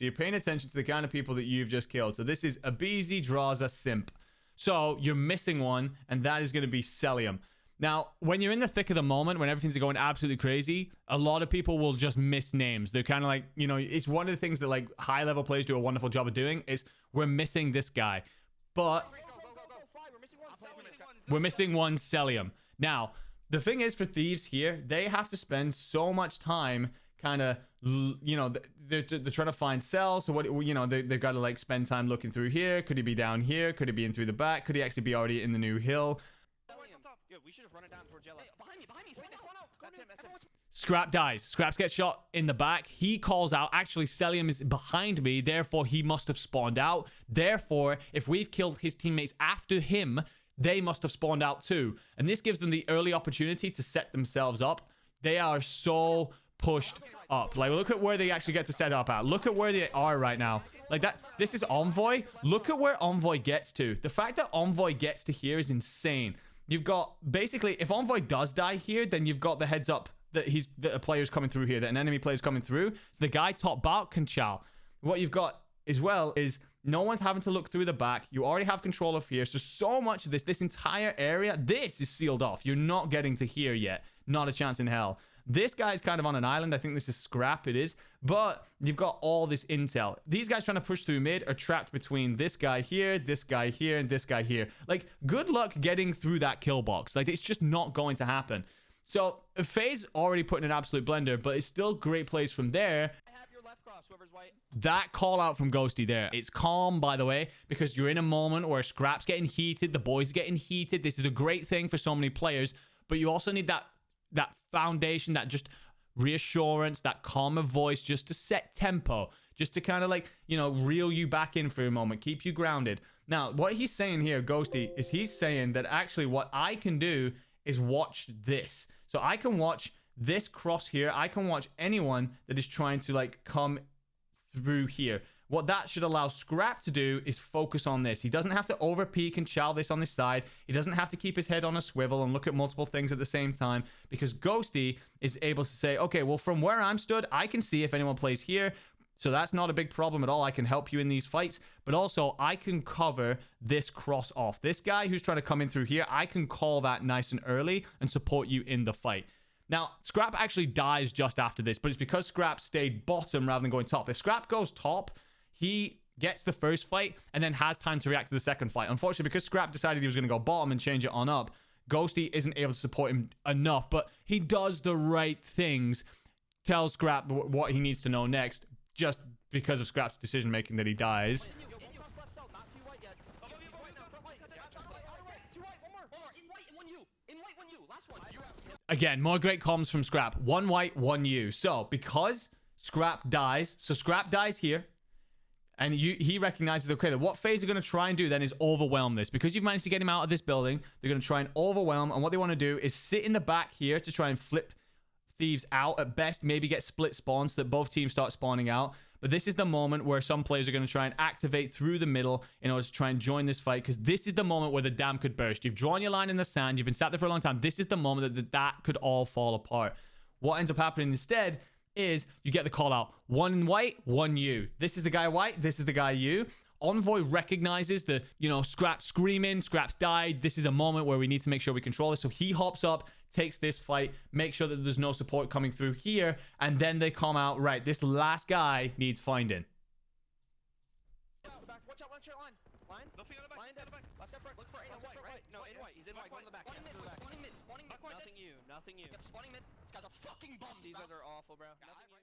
So you're paying attention to the kind of people that you've just killed. So this is Abezy, Drazah, Simp. So you're missing one, and that is going to be Cellium. Now, when you're in the thick of the moment, when everything's going absolutely crazy, a lot of people will just miss names. They're kind of like, you know, it's one of the things that like high-level players do a wonderful job of doing is we're missing this guy. But we're missing one Cellium. Now, the thing is for Thieves here, they have to spend so much time kind of, you know, they're trying to find Cell. So what, you know, they've got to like spend time looking through here. Could he be down here? Could he be in through the back? Could he actually be already in the new hill? We should have run it down towards yellow. Behind me, wait, this one out. That's him. Scrap dies. Scraps gets shot in the back. He calls out, actually, Cellium is behind me. Therefore, he must have spawned out. Therefore, if we've killed his teammates after him, they must have spawned out too. And this gives them the early opportunity to set themselves up. They are so pushed up. Like, look at where they actually get to set up at. Look at where they are right now. Like that. This is Envoy. Look at where Envoy gets to. The fact that Envoy gets to here is insane. You've got, basically, if Envoy does die here, then you've got the heads up that that a player's coming through here, that an enemy player's coming through. So the guy top bout can chow. What you've got as well is no one's having to look through the back. You already have control of here. So much of this entire area, this is sealed off. You're not getting to here yet. Not a chance in hell. This guy's kind of on an island. I think this is Scrap, it is. But you've got all this intel. These guys trying to push through mid are trapped between this guy here, and this guy here. Like, good luck getting through that kill box. Like, it's just not going to happen. So, FaZe already put in an absolute blender, but it's still great plays from there. I have your left cross, whoever's white. That call out from Ghosty there. It's calm, by the way, because you're in a moment where Scrap's getting heated, the boys are getting heated. This is a great thing for so many players, but you also need that foundation, that just reassurance, that calmer voice, just to set tempo, just to kind of like, you know, reel you back in for a moment, keep you grounded. Now, what he's saying here, Ghosty, is he's saying that actually what I can do is watch this. So I can watch this cross here. I can watch anyone that is trying to like come through here. What that should allow Scrap to do is focus on this. He doesn't have to over peek and chow this on this side. He doesn't have to keep his head on a swivel and look at multiple things at the same time, because Ghosty is able to say, okay, well, from where I'm stood, I can see if anyone plays here. So that's not a big problem at all. I can help you in these fights, but also I can cover this cross off. This guy who's trying to come in through here, I can call that nice and early and support you in the fight. Now, Scrap actually dies just after this, but it's because Scrap stayed bottom rather than going top. If Scrap goes top, he gets the first fight and then has time to react to the second fight. Unfortunately, because Scrap decided he was going to go bottom and change it on up, Ghosty isn't able to support him enough, but he does the right things, tells Scrap what he needs to know next, just because of Scrap's decision-making that he dies. Again, more great comms from Scrap. One white, one you. So, because Scrap dies, so Scrap dies here, and he recognizes, okay, that what FaZe are going to try and do then is overwhelm this. Because you've managed to get him out of this building, they're going to try and overwhelm, and what they want to do is sit in the back here to try and flip Thieves out. At best, maybe get split spawns so that both teams start spawning out. But this is the moment where some players are going to try and activate through the middle in order to try and join this fight, because this is the moment where the dam could burst. You've drawn your line in the sand. You've been sat there for a long time. This is the moment that could all fall apart. What ends up happening instead is you get the call out. One white, one you. This is the guy white. This is the guy you. Envoy recognizes the, you know, Scrap screaming. Scrap's died. This is a moment where we need to make sure we control this. So he hops up, takes this fight, make sure that there's no support coming through here, and then they come out, right, this last guy needs finding. Watch out, line. Line. Last guy front. Look for A, right? No, in white. He's in white. Go in the back. Spawning mid. Nothing you. Yep, spawning mid. This guy's a fucking bum. These guys are awful, bro. Nothing you.